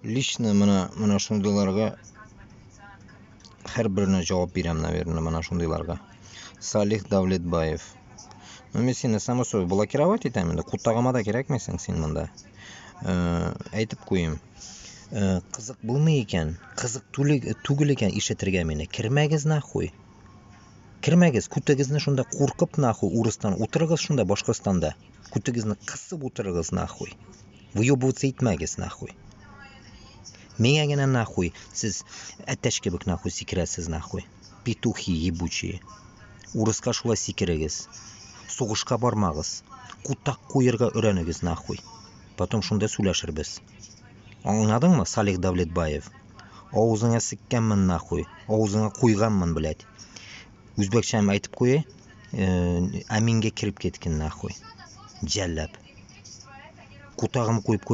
Lishni mana shundaylarga har birine javob beraman, naверное, mana shundaylarga. Salih Davletbayev. Men seni samosoy blokirovать etaman, quttag'amada kerakmaysan sen bunda. Aytib qo'yim. Qiziq bo'lmay ekan, qiziq tugul ekan ishlatirgan meni. Kirmagiz naxuy. Kirmagiz, kutagizni shunda qo'rqib naxuy urusdan o'tirg'iz shunda Boshqirdistonda. Kutagizni qisib o'tirg'iz naxuy. Vyobovаться etmagiz naxuy. Mengagina naxuy siz attashkabik naxuy sikrasiz naxuy. Petuxi ебучие. Urusga shula sikiragiz. So'g'ishga bormag'iz. Qutaq qo'yirga o'ranigiz naxuy. Потом shunda so'lashir biz. Anladingmi, Salih Davletbayev? Og'zingga sikkanman naxuy. Og'zingga qo'yganman, blять. O'zbekcha ham aytib qo'yay. Aminga kirib ketgin naxuy. Jallab. Qutag'im qo'yib